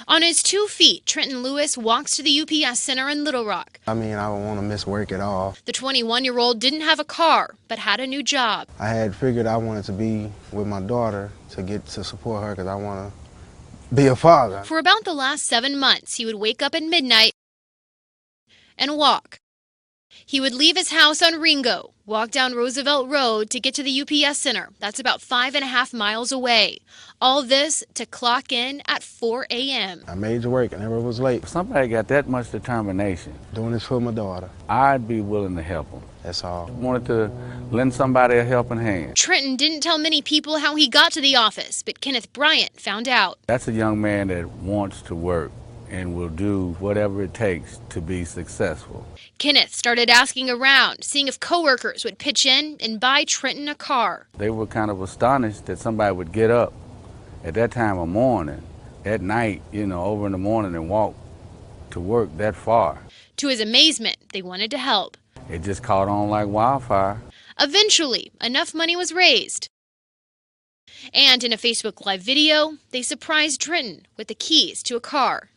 On his 2 feet, Trenton Lewis walks to the UPS Center in Little Rock. I mean, I don't want to miss work at all. The 21-year-old didn't have a car, but had a new job. I had figured I wanted to be with my daughter to get to support her because I want to be a father. For about the last 7 months, he would wake up at midnight and walk. He would leave his house on Ringo, walk down Roosevelt Road to get to the UPS Center. That's about 5.5 miles away. All this to clock in at 4 a.m. I made it work. I never was late. If somebody got that much determination, Doing this for my daughter. I'd be willing to help them. That's all. Wanted to lend somebody a helping hand. Trenton didn't tell many people how he got to the office, but Kenneth Bryant found out. That's a young man that wants to work and will do whatever it takes to be successful. Kenneth started asking around, seeing if coworkers would pitch in and buy Trenton a car. They were kind of astonished that somebody would get up at that time of morning, at night, over in the morning and walk to work that far. To his amazement, they wanted to help. It just caught on like wildfire. Eventually, enough money was raised. And in a Facebook Live video, they surprised Trenton with the keys to a car.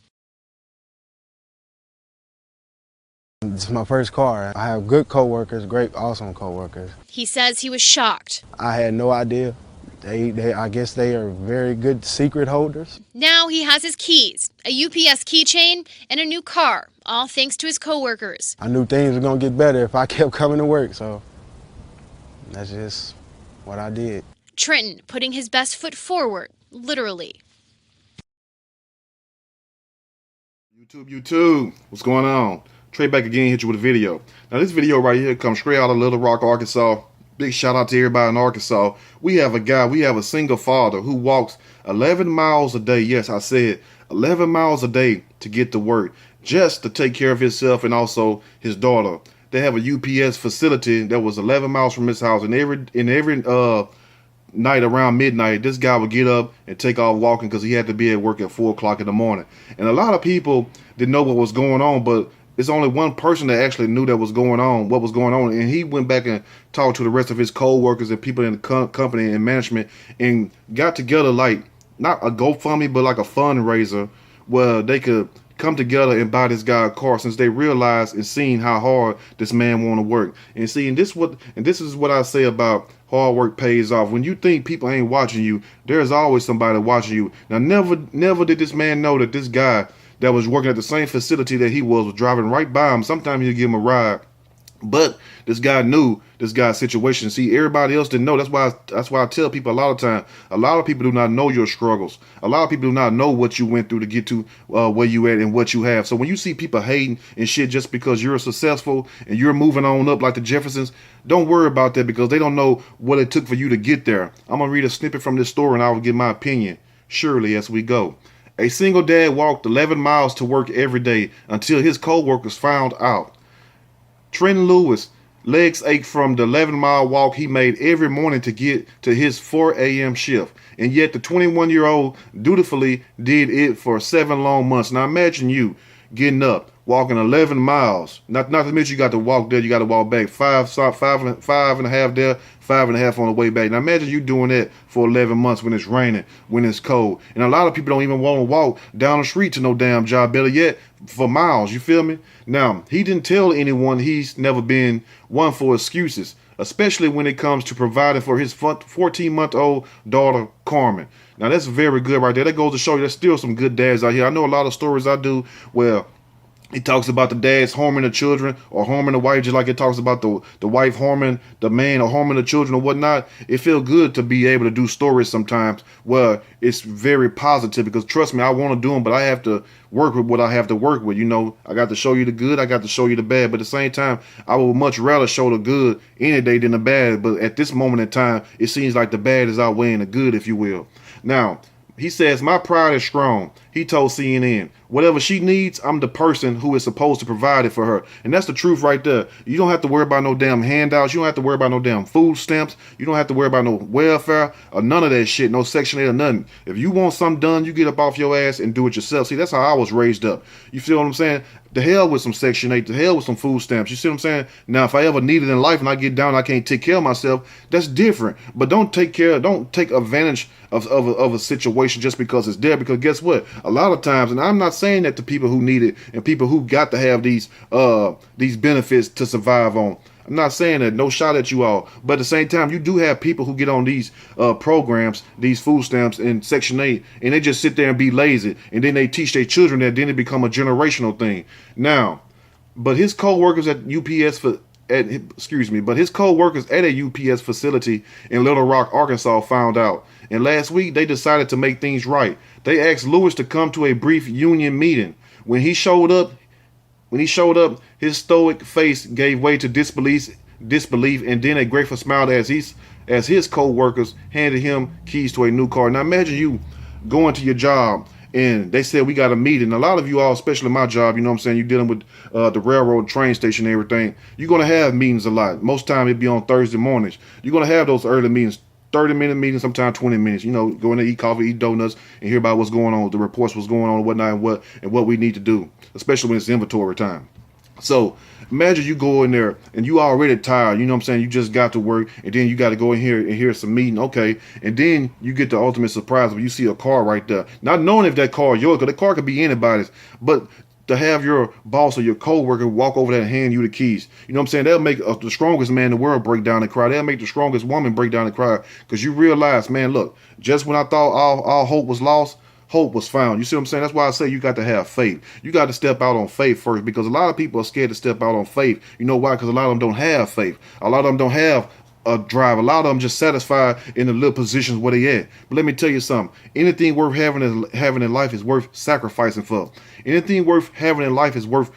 This is my first car. I have good coworkers, great, awesome coworkers. He says he was shocked. I had no idea. I guess they are very good secret holders. Now he has his keys, a UPS keychain, and a new car, all thanks to his coworkers. I knew things were going to get better if I kept coming to work, so that's just what I did. Trenton putting his best foot forward, literally. YouTube, what's going on? Trey back again, hit you with a video. Now this video right here comes straight out of Little Rock, Arkansas. Big shout out to everybody in Arkansas. We have a single father who walks 11 miles a day. Yes, I said 11 miles a day to get to work, just to take care of himself and also his daughter. They have a UPS facility that was 11 miles from his house, and every night around midnight, this guy would get up and take off walking because he had to be at work at 4 o'clock in the morning. And a lot of people didn't know what was going on, but it's only one person that actually knew what was going on, and he went back and talked to the rest of his co-workers and people in the company and management and got together like, not a GoFundMe, but like a fundraiser where they could come together and buy this guy a car, since they realized and seen how hard this man want to work. And see, and this is what I say about hard work pays off. When you think people ain't watching you, there's always somebody watching you. Now, never did this man know that this guy that was working at the same facility that he was driving right by him. Sometimes he'd give him a ride, but this guy knew this guy's situation. See, everybody else didn't know. That's why I tell people a lot of time. A lot of people do not know your struggles. A lot of people do not know what you went through to get to where you at and what you have. So when you see people hating and shit just because you're successful and you're moving on up like the Jeffersons, don't worry about that, because they don't know what it took for you to get there. I'm gonna read a snippet from this story and I will give my opinion surely as we go. A single dad walked 11 miles to work every day until his co-workers found out. Trenton Lewis legs ached from the 11-mile walk he made every morning to get to his 4 a.m. shift. And yet the 21-year-old dutifully did it for 7 long months. Now imagine you getting up, walking 11 miles. Not to mention you got to walk there, you got to walk back. Five and a half there, 5.5 on the way back. Now imagine you doing that for 11 months when it's raining, when it's cold. And a lot of people don't even want to walk down the street to no damn job, better yet, for miles. You feel me? Now, he didn't tell anyone he's never been one for excuses, especially when it comes to providing for his 14-month-old daughter, Carmen. Now, that's very good right there. That goes to show you there's still some good dads out here. I know a lot of stories I do where he talks about the dads harming the children or harming the wife, just like it talks about the wife harming the man or harming the children or whatnot. It feels good to be able to do stories sometimes where it's very positive, because trust me, I want to do them, but I have to work with what I have to work with. I got to show you the good, I got to show you the bad. But at the same time, I would much rather show the good any day than the bad. But at this moment in time, it seems like the bad is outweighing the good, if you will. Now, he says, my pride is strong. He told CNN, whatever she needs, I'm the person who is supposed to provide it for her. And that's the truth right there. You don't have to worry about no damn handouts. You don't have to worry about no damn food stamps. You don't have to worry about no welfare or none of that shit, no Section 8 or nothing. If you want something done, you get up off your ass and do it yourself. See, that's how I was raised up. You feel what I'm saying? The hell with some Section 8, the hell with some food stamps. You see what I'm saying? Now, if I ever need it in life and I get down and I can't take care of myself, that's different. But don't take advantage of a situation just because it's there. Because guess what? a lot of times, and I'm not saying that to people who need it and people who got to have these benefits to survive on. I'm not saying that, no shot at you all, but at the same time, you do have people who get on these programs, these food stamps in Section 8, and they just sit there and be lazy, and then they teach their children that, then it become a generational thing. Now, but his co-workers at UPS but his co-workers at a UPS facility in Little Rock, Arkansas found out, and last week they decided to make things right. They asked Lewis to come to a brief union meeting. When he showed up, his stoic face gave way to disbelief, and then a grateful smile as his co-workers handed him keys to a new car. Now imagine you going to your job and they said, we got a meeting. A lot of you all, especially my job, you know what I'm saying, you're dealing with the railroad, train station and everything. You're going to have meetings a lot. Most time it'd be on Thursday mornings. You're going to have those early meetings, 30-minute meetings, sometimes 20 minutes. You know, go in there, eat coffee, eat donuts, and hear about what's going on, the reports, what's going on, and whatnot, and what we need to do, especially when it's inventory time. So imagine you go in there and you already tired, you know what I'm saying? You just got to work, and then you got to go in here and hear some meeting, okay? And then you get the ultimate surprise when you see a car right there. Not knowing if that car is yours, because the car could be anybody's, but to have your boss or your co-worker walk over there and hand you the keys, you know what I'm saying? That'll make the strongest man in the world break down and cry. That'll make the strongest woman break down and cry, because you realize, man, look, just when I thought all hope was lost, hope was found. You see what I'm saying? That's why I say you got to have faith. You got to step out on faith first, because a lot of people are scared to step out on faith. You know why? Because a lot of them don't have faith. A lot of them don't have a drive. A lot of them just satisfied in the little positions where they at. But let me tell you something. Anything worth having in life is worth sacrificing for. Anything worth having in life is worth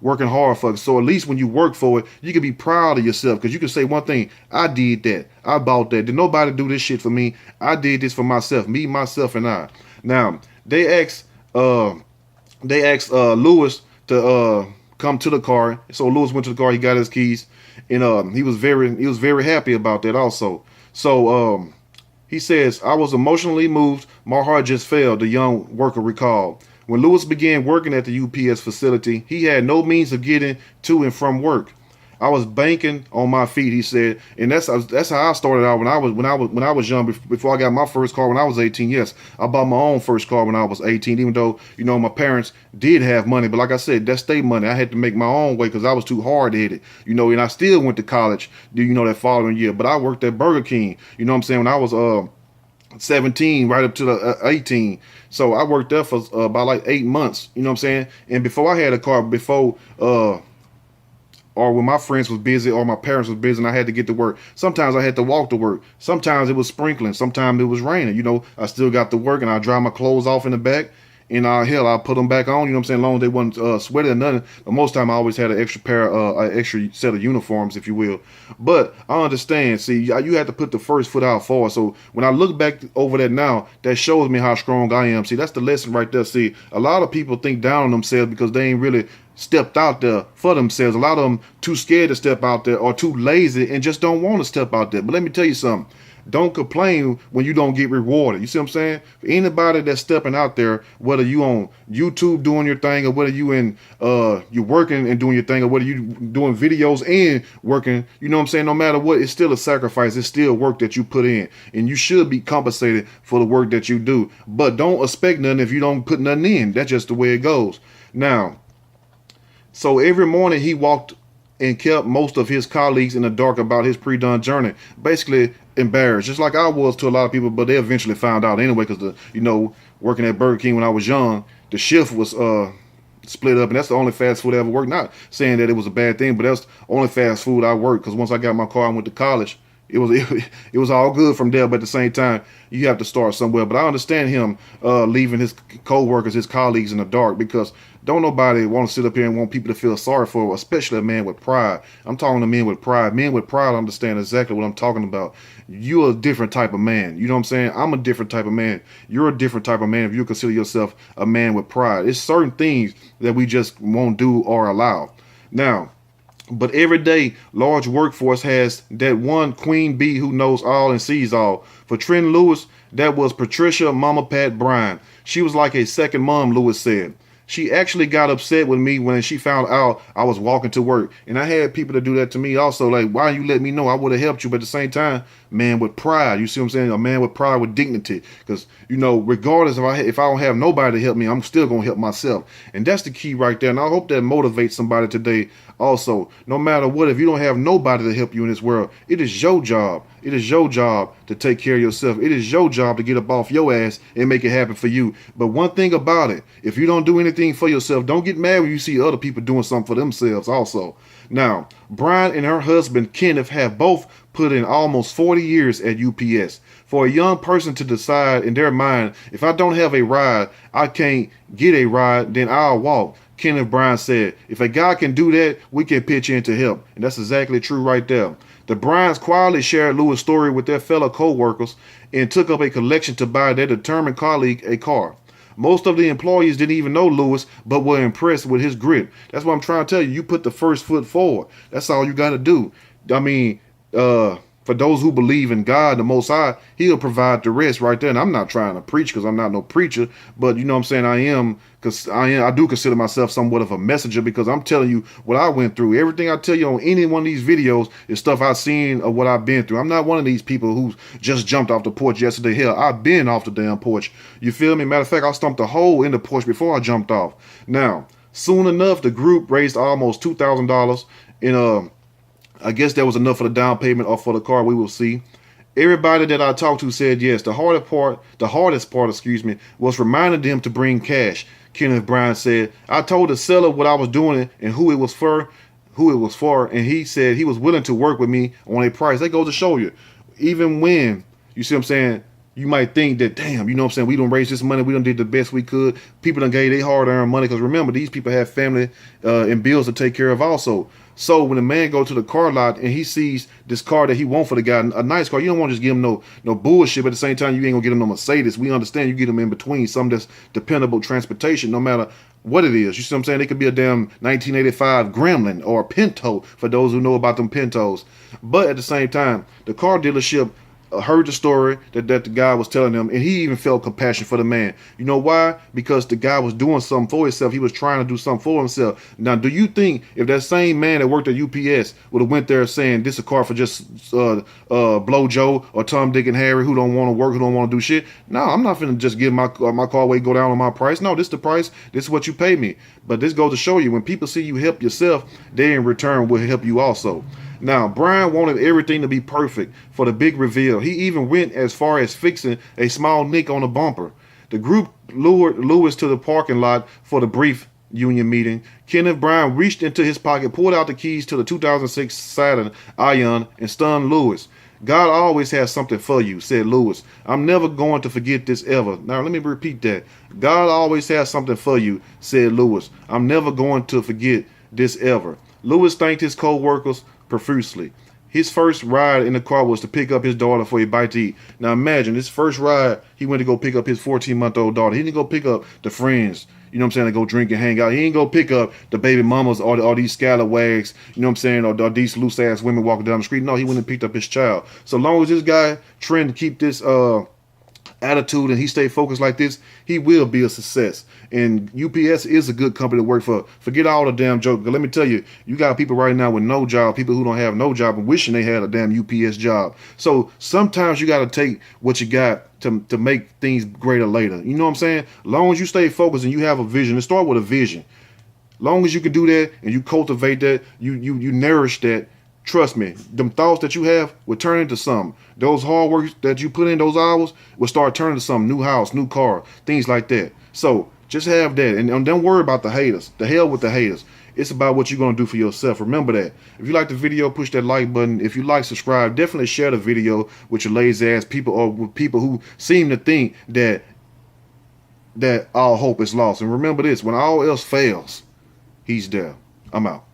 working hard for. So at least when you work for it, you can be proud of yourself, because you can say one thing: I did that. I bought that. Did nobody do this shit for me? I did this for myself. Me, myself, and I. Now they asked Lewis to come to the car. So Lewis went to the car. He got his keys, and he was very happy about that also. So he says, I was emotionally moved. My heart just fell, the young worker recalled. When Lewis began working at the UPS facility, he had no means of getting to and from work. I was banking on my feet, he said, and that's how I started out when I was young. Before I got my first car when I was 18. Yes, I bought my own first car when I was 18. Even though my parents did have money, but like I said, that's state money. I had to make my own way because I was too hard headed. And I still went to college. That following year. But I worked at Burger King. You know what I'm saying? When I was 17 right up to the 18. So I worked there for about like 8 months. You know what I'm saying? And before I had a car, or when my friends was busy or my parents was busy and I had to get to work. Sometimes I had to walk to work. Sometimes it was sprinkling. Sometimes it was raining. I still got to work, and I dry my clothes off in the back. And I put them back on, as long as they wasn't sweaty or nothing. But most time I always had an extra set of uniforms, if you will. But I understand. See, you have to put the first foot out forward. So when I look back over that now, that shows me how strong I am. See, that's the lesson right there. See, a lot of people think down on themselves because they ain't really stepped out there for themselves. A lot of them too scared to step out there or too lazy and just don't want to step out there. But let me tell you something. Don't complain when you don't get rewarded. You see what I'm saying? For anybody that's stepping out there, whether you on YouTube doing your thing, or whether you you're working and doing your thing, or whether you doing videos and working, you know what I'm saying? No matter what, it's still a sacrifice. It's still work that you put in, and you should be compensated for the work that you do. But don't expect nothing if you don't put nothing in. That's just the way it goes. Now, so every morning he walked and kept most of his colleagues in the dark about his pre-done journey. Basically embarrassed, just like I was to a lot of people, but they eventually found out anyway, because working at Burger King when I was young, the shift was split up, and that's the only fast food I ever worked. Not saying that it was a bad thing, but that's the only fast food I worked, because once I got my car and went to college, it was all good from there. But at the same time, you have to start somewhere. But I understand him leaving his co-workers, his colleagues in the dark, because don't nobody want to sit up here and want people to feel sorry for, especially a man with pride. I'm talking to men with pride. Men with pride understand exactly what I'm talking about. You're a different type of man. You know what I'm saying? I'm a different type of man. You're a different type of man if you consider yourself a man with pride. It's certain things that we just won't do or allow. Now, but every day, large workforce has that one queen bee who knows all and sees all. For Trent Lewis, that was Patricia Mama Pat Bryan. She was like a second mom, Lewis said. She actually got upset with me when she found out I was walking to work. And I had people to do that to me also. Like, why you let me know? I would have helped you. But at the same time, man with pride. You see what I'm saying? A man with pride, with dignity. Because, you know, regardless if I don't have nobody to help me, I'm still going to help myself. And that's the key right there. And I hope that motivates somebody today also. No matter what, if you don't have nobody to help you in this world, it is your job. It is your job to take care of yourself. It is your job to get up off your ass and make it happen for you. But one thing about it, if you don't do anything for yourself, don't get mad when you see other people doing something for themselves also. Now, Brian and her husband, Kenneth, have both put in almost 40 years at UPS. For a young person to decide in their mind, if I don't have a ride, I can't get a ride, then I'll walk. Kenneth Bryan said, if a guy can do that, we can pitch in to help. And that's exactly true right there. The Bryans quietly shared Lewis' story with their fellow co-workers and took up a collection to buy their determined colleague a car. Most of the employees didn't even know Lewis, but were impressed with his grit. That's what I'm trying to tell you. You put the first foot forward. That's all you got to do. I mean, for those who believe in God, the Most High, He'll provide the rest right there. And I'm not trying to preach because I'm not no preacher, but you know what I'm saying? I do consider myself somewhat of a messenger because I'm telling you what I went through. Everything I tell you on any one of these videos is stuff I've seen or what I've been through. I'm not one of these people who just jumped off the porch yesterday. Hell, I've been off the damn porch. You feel me? Matter of fact, I stumped a hole in the porch before I jumped off. Now, soon enough, the group raised almost $2,000 in I guess that was enough for the down payment or for the car. We will see. Everybody that I talked to said yes. The hardest part, was reminding them to bring cash. Kenneth Bryan said, I told the seller what I was doing and who it was for, and he said he was willing to work with me on a price. That goes to show you, even when, you see what I'm saying, you might think that, damn, you know what I'm saying, we done raised this money, we done did the best we could. People done gave their hard-earned money, because remember, these people have family and bills to take care of also. So when a man go to the car lot and he sees this car that he want for the guy, a nice car, you don't want to just give him no bullshit, but at the same time, you ain't gonna get him no Mercedes. We understand you get him in between, something that's dependable transportation, no matter what it is. You see what I'm saying? It could be a damn 1985 Gremlin or a Pinto, for those who know about them Pintos. But at the same time, the car dealership heard the story that the guy was telling them, and he even felt compassion for the man. You know why? Because the guy was doing something for himself. He was trying to do something for himself. Now, do you think if that same man that worked at UPS would have went there saying this is a car for just Blow Joe or Tom, Dick, and Harry who don't want to work, who don't want to do shit? No, I'm not finna just give my car away, go down on my price. No, this is the price. This is what you pay me. But this goes to show you, when people see you help yourself, they in return will help you also. Now, Brian wanted everything to be perfect for the big reveal. He even went as far as fixing a small nick on the bumper. The group lured Lewis to the parking lot for the brief union meeting. Kenneth Bryan reached into his pocket, pulled out the keys to the 2006 Saturn Ion, and stunned Lewis. God always has something for you, said Lewis. I'm never going to forget this ever. Now, let me repeat that. God always has something for you, said Lewis. I'm never going to forget this ever. Lewis thanked his co-workers profusely. His first ride in the car was to pick up his daughter for a bite to eat. Now imagine, his first ride, he went to go pick up his 14-month-old daughter. He didn't go pick up the friends, you know what I'm saying, to go drink and hang out. He ain't go pick up the baby mamas or these scalawags, you know what I'm saying, or these loose-ass women walking down the street. No, he went and picked up his child. So long as this guy trying to keep this attitude and he stay focused like this, he will be a success. And UPS is a good company to work for. Forget all the damn joke. Let me tell you, you got people right now with no job, people who don't have no job and wishing they had a damn UPS job. So sometimes you got to take what you got to make things greater later. You know what I'm saying? As long as you stay focused and you have a vision, and start with a vision. Long as you can do that and you cultivate that, you nourish that, trust me, them thoughts that you have will turn into something. Those hard work that you put in, those hours, will start turning to something. New house, new car, things like that. So just have that. And don't worry about the haters. The hell with the haters. It's about what you're going to do for yourself. Remember that. If you like the video, push that like button. If you like, subscribe. Definitely share the video with your lazy ass people, or with people who seem to think that all hope is lost. And remember this, when all else fails, he's there. I'm out.